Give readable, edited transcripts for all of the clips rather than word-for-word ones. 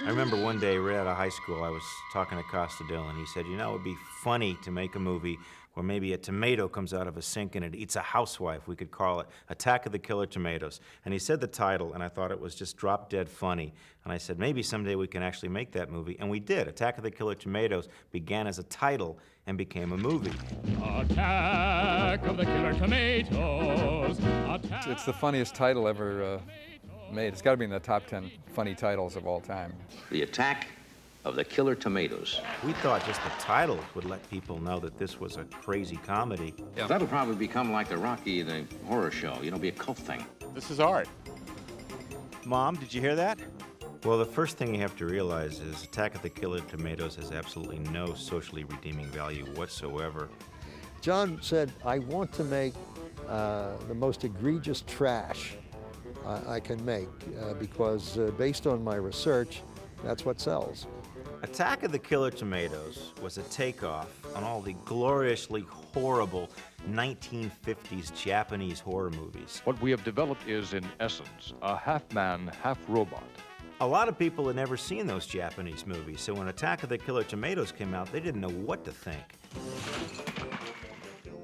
I remember one day right out of high school, I was talking to Costa Dillon. He said, you know, it would be funny to make a movie where maybe a tomato comes out of a sink and it eats a housewife. We could call it Attack of the Killer Tomatoes. And he said the title, and I thought it was just drop dead funny. And I said, maybe someday we can actually make that movie. And we did. Attack of the Killer Tomatoes began as a title and became a movie. Attack of the Killer Tomatoes. It's the funniest title ever made. It's got to be in the top 10 funny titles of all time. The Attack of the Killer Tomatoes. We thought just the title would let people know that this was a crazy comedy. Yeah. That'll probably become like the Rocky, the horror show, you know, be a cult thing. This is art. Mom, did you hear that? Well, the first thing you have to realize is Attack of the Killer Tomatoes has absolutely no socially redeeming value whatsoever. John said, I want to make the most egregious trash I can make because based on my research, that's what sells. Attack of the Killer Tomatoes was a takeoff on all the gloriously horrible 1950s Japanese horror movies. What we have developed is, in essence, a half-man, half-robot. A lot of people had never seen those Japanese movies, so when Attack of the Killer Tomatoes came out, they didn't know what to think.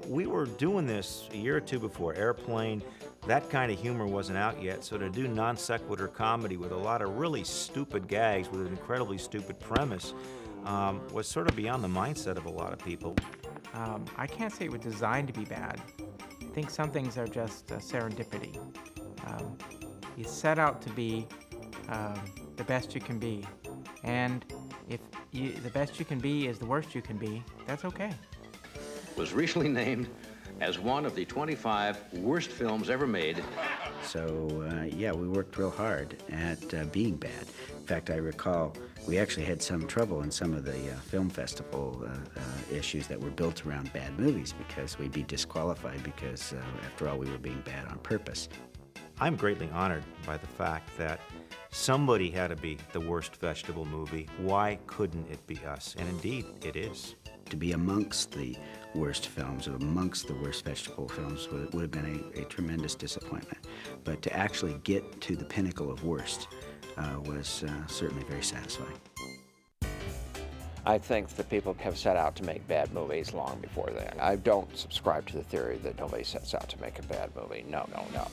We were doing this a year or two before Airplane. That kind of humor wasn't out yet, so to do non sequitur comedy with a lot of really stupid gags with an incredibly stupid premise was sort of beyond the mindset of a lot of people. I can't say it was designed to be bad. I think some things are just serendipity. You set out to be the best you can be, and if the best you can be is the worst you can be, that's okay. Was recently named as one of the 25 worst films ever made. So, yeah, we worked real hard at being bad. In fact, I recall we actually had some trouble in some of the film festival issues that were built around bad movies because we'd be disqualified because, after all, we were being bad on purpose. I'm greatly honored by the fact that somebody had to be the worst vegetable movie. Why couldn't it be us? And indeed, it is. To be amongst the worst films, or amongst the worst vegetable films, would have been a tremendous disappointment. But to actually get to the pinnacle of worst was certainly very satisfying. I think that people have set out to make bad movies long before then. I don't subscribe to the theory that nobody sets out to make a bad movie. No, no, no.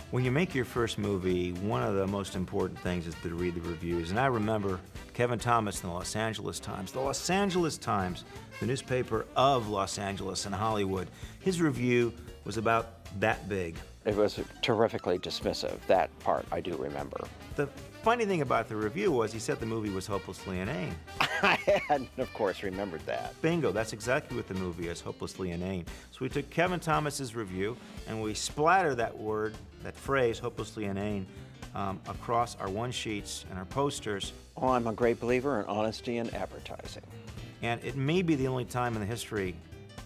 When you make your first movie, one of the most important things is to read the reviews. And I remember Kevin Thomas in the Los Angeles Times. The Los Angeles Times, the newspaper of Los Angeles and Hollywood, his review was about that big. It was terrifically dismissive. That part I do remember. The funny thing about the review was he said the movie was hopelessly inane. I hadn't, of course, remembered that. Bingo, that's exactly what the movie is, hopelessly inane. So we took Kevin Thomas's review and we splattered that word, that phrase, hopelessly inane, across our one-sheets and our posters. Oh, I'm a great believer in honesty in advertising. And it may be the only time in the history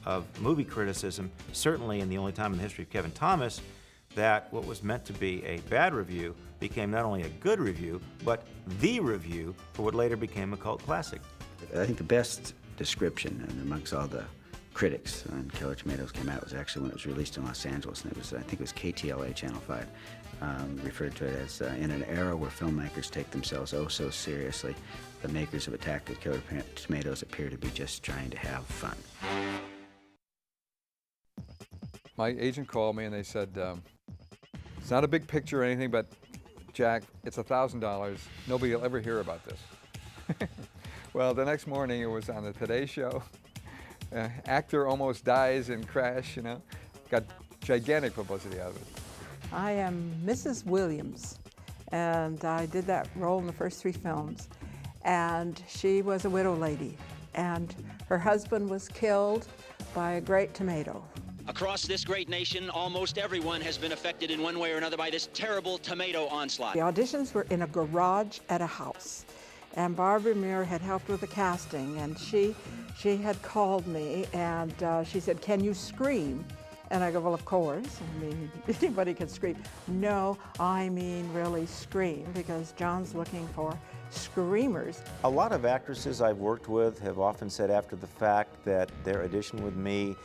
of movie criticism, certainly in the only time in the history of Kevin Thomas, that what was meant to be a bad review became not only a good review, but the review for what later became a cult classic. I think the best description amongst all the critics when Killer Tomatoes came out was actually when it was released in Los Angeles, and it was, I think it was KTLA, Channel 5, referred to it as in an era where filmmakers take themselves oh so seriously, the makers of Attack of the Killer Tomatoes appear to be just trying to have fun. My agent called me and they said, it's not a big picture or anything, but Jack, it's $1,000. Nobody will ever hear about this. Well, the next morning it was on the Today Show. Actor almost dies in crash, you know. Got gigantic publicity out of it. I am Mrs. Williams, and I did that role in the first 3 films. And she was a widow lady, and her husband was killed by a great tomato. Across this great nation, almost everyone has been affected in one way or another by this terrible tomato onslaught. The auditions were in a garage at a house, and Barbara Muir had helped with the casting, and she had called me, and she said, "Can you scream?" And I go, "Well, of course. I mean, anybody can scream." "No, I mean really scream, because John's looking for screamers." A lot of actresses I've worked with have often said after the fact that their audition with me,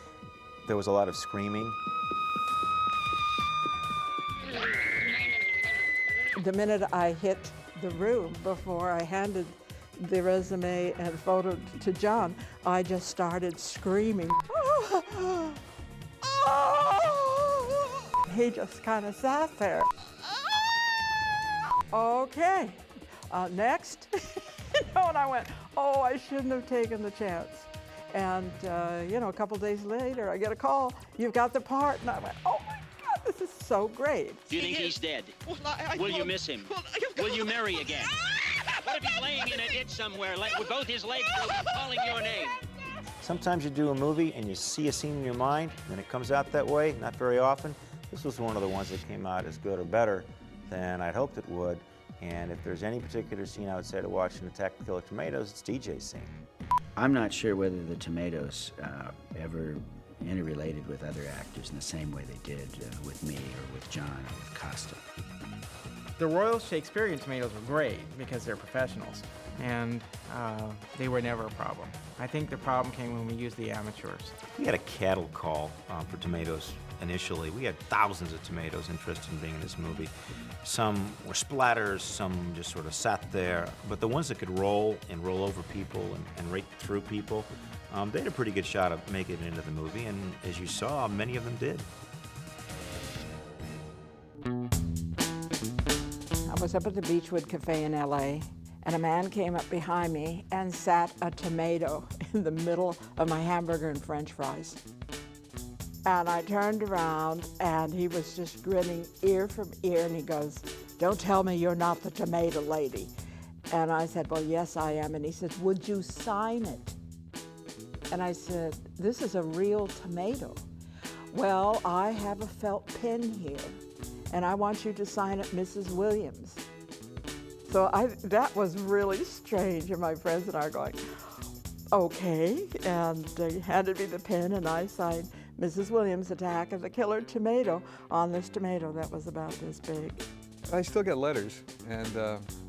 there was a lot of screaming. The minute I hit the room, before I handed the resume and photo to John, I just started screaming. He just kind of sat there. Okay, next. And I went, oh, I shouldn't have taken the chance. And, a couple days later, I get a call, you've got the part. And I went, oh my God, this is so great. Do you think he's dead? Well, Will you miss him? Will you marry again? What if he's laying in a ditch somewhere, like with both his legs calling your name? Sometimes you do a movie and you see a scene in your mind, and it comes out that way, not very often. This was one of the ones that came out as good or better than I'd hoped it would. And if there's any particular scene I would say to watch in Attack of the Killer Tomatoes, it's DJ's scene. I'm not sure whether the Tomatoes ever interrelated with other actors in the same way they did with me or with John or with Costa. The Royal Shakespearean Tomatoes were great because they're professionals, and they were never a problem. I think the problem came when we used the amateurs. We had a cattle call for tomatoes initially. We had thousands of tomatoes interested in being in this movie. Some were splatters, some just sort of sat there, but the ones that could roll and roll over people and rake through people, they had a pretty good shot of making it into the movie, and as you saw, many of them did. I was up at the Beechwood Cafe in LA, and a man came up behind me and sat a tomato in the middle of my hamburger and French fries. And I turned around, and he was just grinning ear from ear, and he goes, "Don't tell me you're not the tomato lady." And I said, "Well, yes, I am." And he said, "Would you sign it?" And I said, "This is a real tomato." "Well, I have a felt pen here, and I want you to sign it, Mrs. Williams." So that was really strange, and my friends and I are going, okay, and they handed me the pen, and I signed Mrs. Williams, Attack of the Killer Tomato, on this tomato that was about this big. I still get letters, and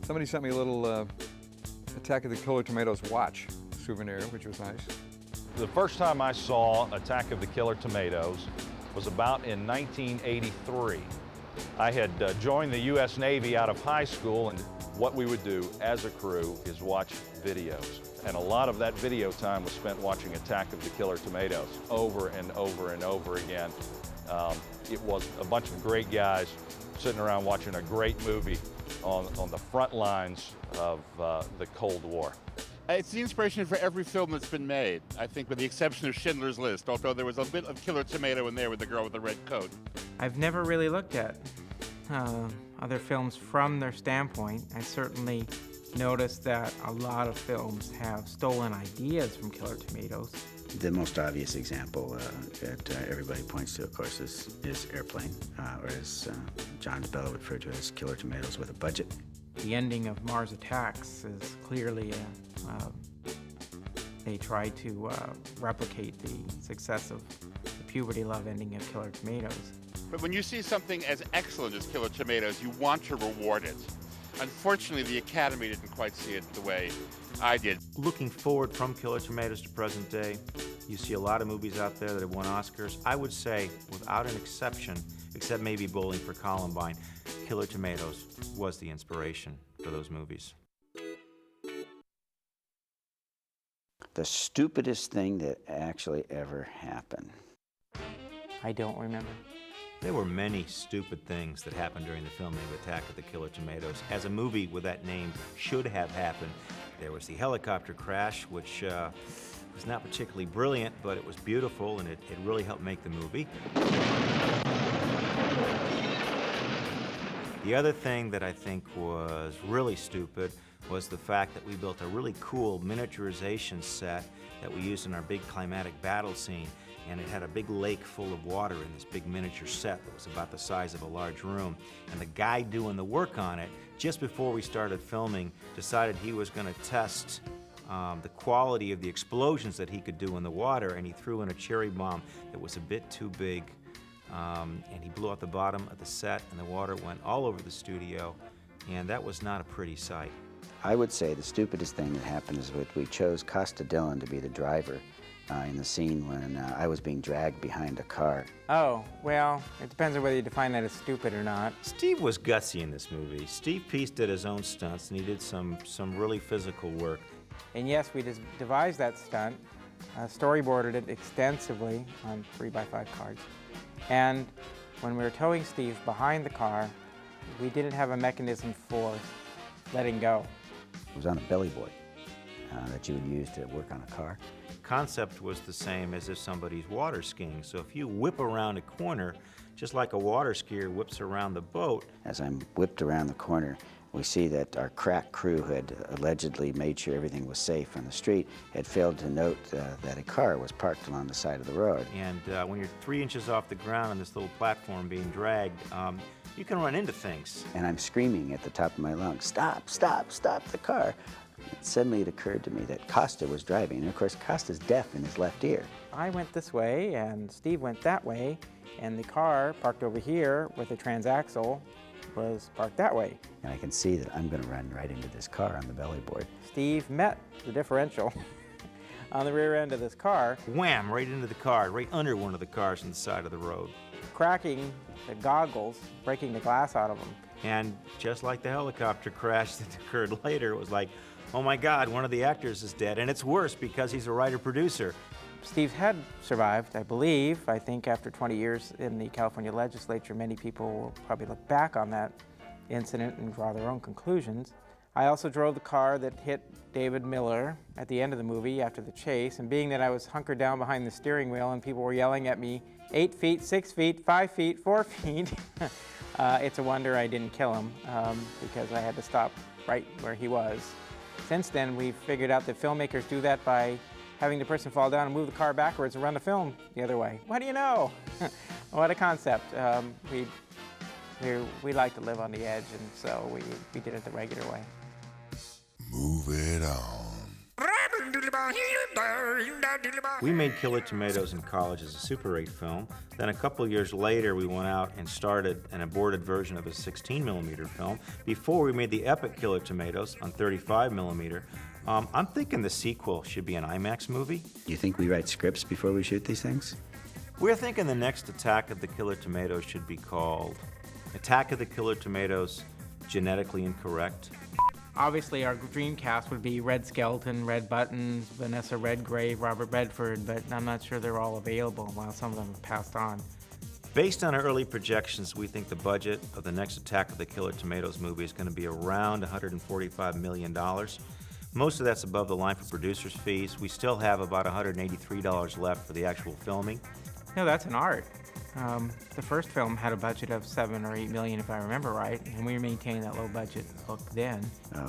somebody sent me a little Attack of the Killer Tomatoes watch souvenir, which was nice. The first time I saw Attack of the Killer Tomatoes was about in 1983. I had joined the U.S. Navy out of high school, and what we would do as a crew is watch videos. And a lot of that video time was spent watching Attack of the Killer Tomatoes over and over and over again. It was a bunch of great guys sitting around watching a great movie on the front lines of the Cold War. It's the inspiration for every film that's been made, I think, with the exception of Schindler's List, although there was a bit of Killer Tomato in there with the girl with the red coat. I've never really looked at other films from their standpoint. I certainly noticed that a lot of films have stolen ideas from Killer Tomatoes. The most obvious example that everybody points to, of course, is Airplane, or as John Bello referred to as Killer Tomatoes with a budget. The ending of Mars Attacks is clearly they try to replicate the success of the puberty love ending of Killer Tomatoes. But when you see something as excellent as Killer Tomatoes, you want to reward it. Unfortunately, the Academy didn't quite see it the way I did. Looking forward from Killer Tomatoes to present day, you see a lot of movies out there that have won Oscars. I would say, without an exception, except maybe Bowling for Columbine, Killer Tomatoes was the inspiration for those movies. The stupidest thing that actually ever happened. I don't remember. There were many stupid things that happened during the filming of Attack of the Killer Tomatoes. As a movie with that name should have happened, there was the helicopter crash, which was not particularly brilliant, but it was beautiful, and it really helped make the movie. The other thing that I think was really stupid was the fact that we built a really cool miniaturization set that we used in our big climatic battle scene. And it had a big lake full of water in this big miniature set that was about the size of a large room. And the guy doing the work on it, just before we started filming, decided he was going to test the quality of the explosions that he could do in the water, and he threw in a cherry bomb that was a bit too big. And he blew out the bottom of the set, and the water went all over the studio, and that was not a pretty sight. I would say the stupidest thing that happened is that we chose Costa Dillon to be the driver in the scene when I was being dragged behind a car. Oh, well, it depends on whether you define that as stupid or not. Steve was gutsy in this movie. Steve Peace did his own stunts, and he did some really physical work. And yes, we just devised that stunt, storyboarded it extensively on 3x5 cards. And when we were towing Steve behind the car, we didn't have a mechanism for letting go. It was on a belly boy that you would use to work on a car. Concept was the same as if somebody's water skiing. So if you whip around a corner, just like a water skier whips around the boat. As I'm whipped around the corner, we see that our crack crew had allegedly made sure everything was safe on the street, had failed to note that a car was parked along the side of the road. And when you're 3 inches off the ground on this little platform being dragged, you can run into things. And I'm screaming at the top of my lungs, "Stop, stop, stop the car." And suddenly it occurred to me that Costa was driving, and of course Costa's deaf in his left ear. I went this way, and Steve went that way, and the car parked over here with the transaxle was parked that way. And I can see that I'm going to run right into this car on the belly board. Steve met the differential on the rear end of this car. Wham, right into the car, right under one of the cars on the side of the road. Cracking the goggles, breaking the glass out of them. And just like the helicopter crash that occurred later, it was like, oh my God, one of the actors is dead. And it's worse because he's a writer-producer. Steve's head survived, I believe. I think after 20 years in the California legislature, many people will probably look back on that incident and draw their own conclusions. I also drove the car that hit David Miller at the end of the movie after the chase, and being that I was hunkered down behind the steering wheel and people were yelling at me 8 feet, 6 feet, 5 feet, 4 feet, it's a wonder I didn't kill him because I had to stop right where he was. Since then, we've figured out that filmmakers do that by having the person fall down and move the car backwards and run the film the other way. What do you know? What a concept. We like to live on the edge, and so we did it the regular way. Move it on. We made Killer Tomatoes in college as a Super 8 film. Then a couple years later, we went out and started an aborted version of a 16mm film before we made the epic Killer Tomatoes on 35mm. I'm thinking the sequel should be an IMAX movie. You think we write scripts before we shoot these things? We're thinking the next Attack of the Killer Tomatoes should be called Attack of the Killer Tomatoes Genetically Incorrect. Obviously, our dream cast would be Red Skelton, Red Buttons, Vanessa Redgrave, Robert Redford, but I'm not sure they're all available while some of them have passed on. Based on our early projections, we think the budget of the next Attack of the Killer Tomatoes movie is going to be around $145 million. Most of that's above the line for producers' fees. We still have about $183 left for the actual filming. No, that's an art. The first film had a budget of $7 or $8 million, if I remember right, and we maintained that low budget look then.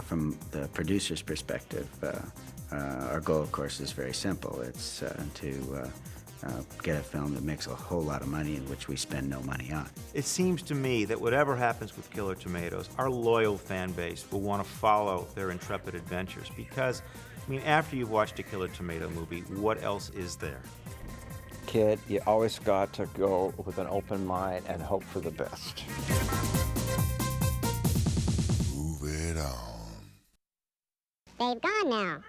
From the producer's perspective, our goal, of course, is very simple. It's to get a film that makes a whole lot of money and which we spend no money on. It seems to me that whatever happens with Killer Tomatoes, our loyal fan base will want to follow their intrepid adventures because, I mean, after you've watched a Killer Tomato movie, what else is there? Kid, you always got to go with an open mind and hope for the best. Move it on. They've gone now.